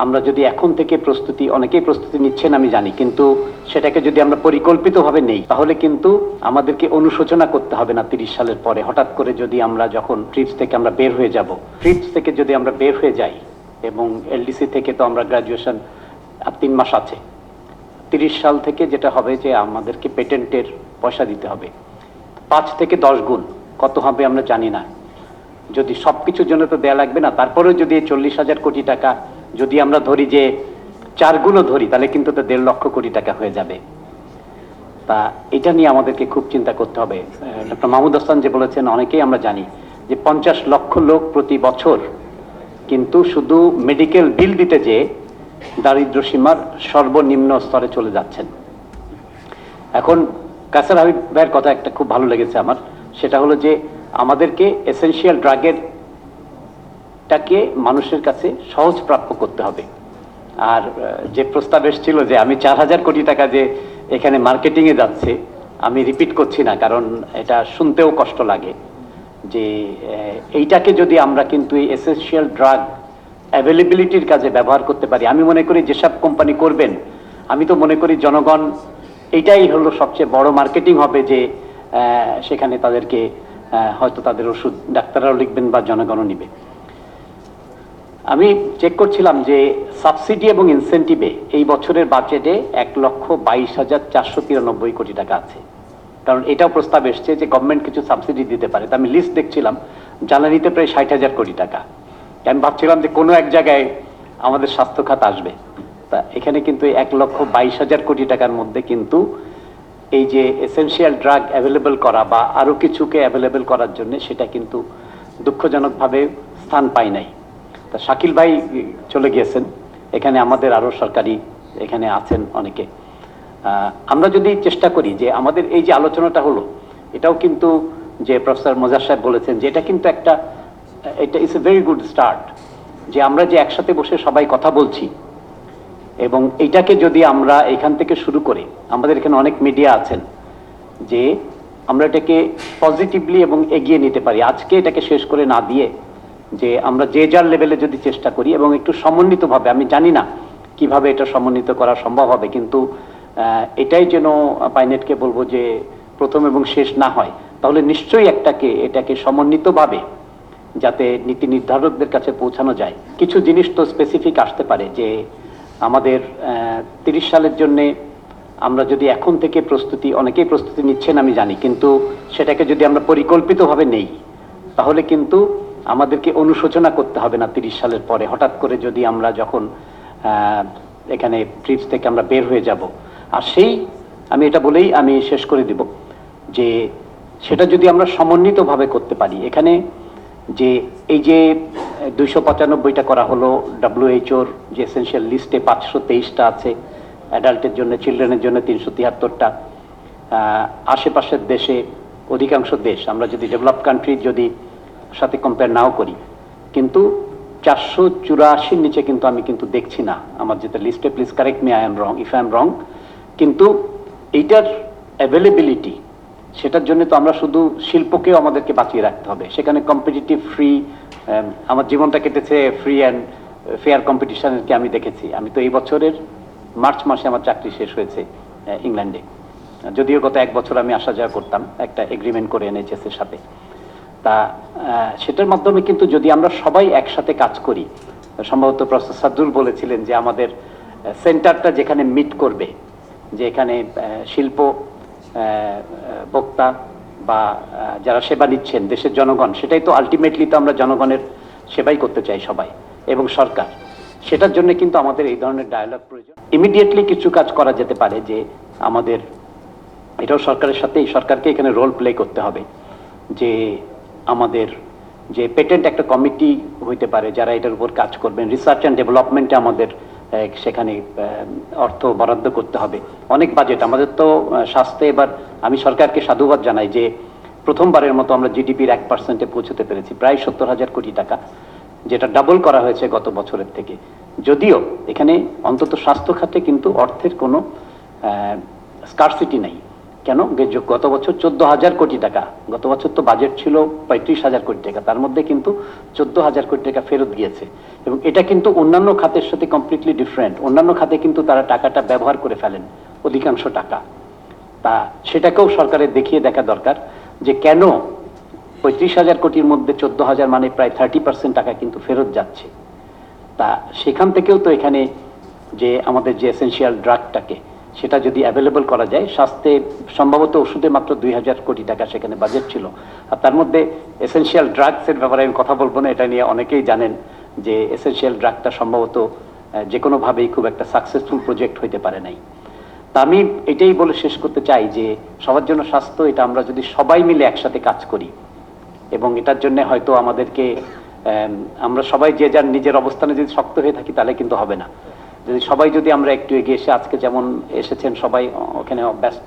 আমরা যদি এখন থেকে প্রস্তুতি, অনেকেই প্রস্তুতি নিচ্ছেন আমি জানি, কিন্তু সেটাকে যদি আমরা পরিকল্পিতভাবে নেই তাহলে কিন্তু আমাদেরকে অনুশোচনা করতে হবে না 30 সালের পরে। হঠাৎ করে যদি আমরা যখন ট্রিপস থেকে আমরা বের হয়ে যাব, ট্রিপস থেকে যদি আমরা বের হয়ে যাই, এবং এলডিসি থেকে তো আমরা গ্রাজুয়েশন 3 মাস আছে, 30 সাল থেকে যেটা হবে যে আমাদেরকে পেটেন্টের পয়সা দিতে হবে 5 থেকে 10 গুণ। কত হবে আমরা জানি না, যদি সবকিছুর জন্য তো দেয়া লাগবে না, তারপরেও যদি 40,000 কোটি টাকা যদি আমরা ধরি যে 4 গুণও ধরি, তাহলে কিন্তু তো 1.5 লক্ষ কোটি টাকা হয়ে যাবে। তা এটা নিয়ে আমাদেরকে খুব চিন্তা করতে হবে। ডক্টর মাহমুদ হাসান যে বলেছেন, অনেকেই আমরা জানি যে 50 লক্ষ লোক প্রতি বছর কিন্তু শুধু মেডিকেল বিল দিতে যে দারিদ্র সীমার সর্বনিম্ন স্তরে চলে যাচ্ছেন। এখন কাসার হাবিব ভাইয়ের কথা একটা খুব ভালো লেগেছে আমার, সেটা হলো যে আমাদেরকে এসেনশিয়াল ড্রাগের টাকে মানুষের কাছে সহজ প্রাপ্য করতে হবে। আর যে প্রস্তাব এসেছিল যে আমি 4,000 কোটি টাকা যে এখানে মার্কেটিংয়ে যাচ্ছে, আমি রিপিট করছি না কারণ এটা শুনতেও কষ্ট লাগে, যে এইটাকে যদি আমরা কিন্তু এই এসেনশিয়াল ড্রাগ অ্যাভেলেবিলিটির কাজে ব্যবহার করতে পারি, আমি মনে করি যেসব কোম্পানি করবেন, আমি তো মনে করি জনগণ, এইটাই হলো সবচেয়ে বড় মার্কেটিং হবে, যে সেখানে তাদেরকে হয়তো তাদের ওষুধ ডাক্তাররাও লিখবেন বা জনগণও নিবে। আমি চেক করছিলাম যে সাবসিডি এবং ইনসেন্টিভে এই বছরের বাজেটে 1,22,493 কোটি টাকা আছে। কারণ এটাও প্রস্তাব এসছে যে গভর্নমেন্ট কিছু সাবসিডি দিতে পারে। তা আমি লিস্ট দেখছিলাম, জ্বালানিতে প্রায় 60,000 কোটি টাকা। আমি ভাবছিলাম যে কোনো এক জায়গায় আমাদের স্বাস্থ্য খাত আসবে। তা এখানে কিন্তু 1,22,000 কোটি টাকার মধ্যে কিন্তু এই যে এসেনশিয়াল ড্রাগ অ্যাভেলেবল করা বা আরো কিছুকে অ্যাভেলেবল করার জন্য, সেটা কিন্তু দুঃখজনকভাবে স্থান পায় নাই। তা শাকিল ভাই চলে গিয়েছেন, এখানে আমাদের আরো সরকারি এখানে আছেন অনেকে। আমরা যদি চেষ্টা করি যে আমাদের এই যে আলোচনাটা হলো, এটাও কিন্তু যে প্রফেসর মোজার সাহেব বলেছেন যে এটা কিন্তু এটা is a very good start, যে আমরা যে একসাথে বসে সবাই কথা বলছি, এবং এইটাকে যদি আমরা এখান থেকে শুরু করে, আমাদের এখানে অনেক মিডিয়া আছেন, যে আমরা এটাকে পজিটিভলি এবং এগিয়ে নিতে পারি। আজকে এটাকে শেষ করে না দিয়ে যে আমরা যে যার লেভেলে যদি চেষ্টা করি এবং একটু সমন্বিতভাবে, আমি জানি না কিভাবে এটা সমন্বিত করা সম্ভব হবে, কিন্তু এটাই যেন পাইনেটকে বলবো যে প্রথম এবং শেষ না হয়, তাহলে নিশ্চয়ই এটাকে সমন্বিতভাবে যাতে নীতি নির্ধারকদের কাছে পৌঁছানো যায়। কিছু জিনিস তো স্পেসিফিক আসতে পারে, যে আমাদের 30 সালের জন্য আমরা যদি এখন থেকে প্রস্তুতি, অনেকেই প্রস্তুতি নিচ্ছেন আমি জানি, কিন্তু সেটাকে যদি আমরা পরিকল্পিতভাবে নেই তাহলে কিন্তু আমাদেরকে অনুশোচনা করতে হবে না 30 সালের পরে। হঠাৎ করে যদি আমরা যখন এখানে ট্রিপস থেকে আমরা বের হয়ে যাব, আর আমি এটা বলেই আমি শেষ করে দিব, যে সেটা যদি আমরা সমন্বিতভাবে করতে পারি, এখানে যে এই যে 295টা করা হলো, WHO-র যে এসেনশিয়াল লিস্টে 523টা আছে, অ্যাডাল্টের জন্য, চিলড্রেনের জন্য 373টা, আশেপাশের দেশে অধিকাংশ দেশ, আমরা যদি ডেভেলপ কান্ট্রির যদি সাথে কম্পেয়ার নাও করি, কিন্তু 484 নিচে কিন্তু আমি কিন্তু দেখছি না আমার যেটা লিস্টে। Please correct me if I am রং। কিন্তু এইটার অ্যাভেলেবিলিটি, সেটার জন্য তো আমরা শুধু শিল্পকেও আমাদেরকে বাঁচিয়ে রাখতে হবে। সেখানে কম্পিটিটিভ ফ্রি, আমার জীবনটা কেটেছে ফ্রি অ্যান্ড ফেয়ার কম্পিটিশনকে আমি দেখেছি। আমি তো এই বছরের মার্চ মাসে আমার চাকরি শেষ হয়েছে ইংল্যান্ডে, যদিও গত 1 বছর আমি আসা যাওয়া করতাম একটা এগ্রিমেন্ট করে NHS এর সাথে। তা সেটার মাধ্যমে কিন্তু যদি আমরা সবাই একসাথে কাজ করি, সম্ভবত প্রফেসর সাদুল বলেছিলেন যে আমাদের সেন্টারটা যেখানে মিট করবে, যে এখানে শিল্প ভোক্তা বা যারা সেবা নিচ্ছেন দেশের জনগণ, সেটাই তো আলটিমেটলি তো আমরা জনগণের সেবাই করতে চাই সবাই এবং সরকার। সেটার জন্য কিন্তু আমাদের এই ধরনের ডায়ালগ প্রয়োজন। ইমিডিয়েটলি কিছু কাজ করা যেতে পারে, যে আমাদের এটাও সরকারকে এখানে রোল প্লে করতে হবে, যে আমাদের যে পেটেন্ট একটা কমিটি হইতে পারে যারা এটার উপর কাজ করবেন, রিসার্চ অ্যান্ড ডেভেলপমেন্টে আমাদের সেখানে অর্থ বরাদ্দ করতে হবে। অনেক বাজেট আমাদের তো স্বাস্থ্যে, এবার আমি সরকারকে সাধুবাদ জানাই যে প্রথমবারের মতো আমরা জিডিপির 1%-এ পৌঁছতে পেরেছি, প্রায় 70,000 কোটি টাকা, যেটা ডাবল করা হয়েছে গত বছরের থেকে। যদিও এখানে অন্তত স্বাস্থ্য খাতে কিন্তু অর্থের কোনো স্কারসিটি নাই, কেন গত বছর 14,000 কোটি টাকা, গত বছর তো বাজেট ছিল 35,000 কোটি টাকা, তার মধ্যে কিন্তু 14,000 কোটি টাকা ফেরত গিয়েছে। এবং এটা কিন্তু অন্যান্য খাতের সাথে কমপ্লিটলি ডিফারেন্ট। অন্যান্য খাতে কিন্তু তারা টাকাটা ব্যবহার করে ফেলেন অধিকাংশ টাকা। তা সেটাকেও সরকারের দেখিয়ে দেখা দরকার যে কেন 35,000 কোটির মধ্যে 14,000 মানে প্রায় 30% টাকা কিন্তু ফেরত যাচ্ছে। তা সেখান থেকেও তো এখানে যে আমাদের যে এসেনশিয়াল ড্রাগটাকে সেটা যদি অ্যাভেলেবল করা যায়, স্বাস্থ্যে সম্ভবত ওষুধে মাত্র 2,000 কোটি টাকা সেখানে বাজেট ছিল। আর তার মধ্যে এসেনশিয়াল ড্রাগসের ব্যাপারে আমি কথা বলবো না, এটা নিয়ে অনেকেই জানেন যে এসেনশিয়াল ড্রাগটা সম্ভবত যে কোনোভাবেই খুব একটা সাকসেসফুল প্রজেক্ট হইতে পারে নাই। তা আমি এটাই বলে শেষ করতে চাই যে সবার জন্য স্বাস্থ্য, এটা আমরা যদি সবাই মিলে একসাথে কাজ করি, এবং এটার জন্য হয়তো আমাদেরকে আমরা সবাই যে যার নিজের অবস্থানে যদি শক্ত হয়ে থাকি তাহলে কিন্তু হবে না। যদি সবাই যদি আমরা একটু এগিয়ে এসে, আজকে যেমন এসেছেন সবাই ওখানে ব্যস্ত,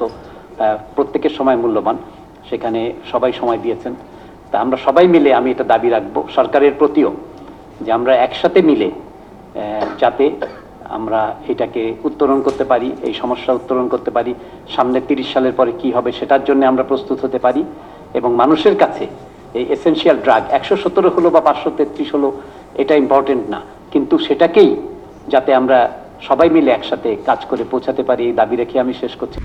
প্রত্যেকের সময় মূল্যবান, সেখানে সবাই সময় দিয়েছেন। তা আমরা সবাই মিলে আমি এটা দাবি রাখবো সরকারের প্রতিও, যে আমরা একসাথে মিলে যাতে আমরা এটাকে উত্তরণ করতে পারি, এই সমস্যা উত্তরণ করতে পারি, সামনে 30 সালের পরে কি হবে সেটার জন্য আমরা প্রস্তুত হতে পারি। এবং মানুষের কাছে এই এসেনশিয়াল ড্রাগ 117 হলো বা 533 হলো এটা ইম্পর্টেন্ট না, কিন্তু সেটাকেই যাতে আমরা সবাই মিলে একসাথে কাজ করে পৌঁছাতে পারি, এই দাবি রেখে আমি শেষ করছি।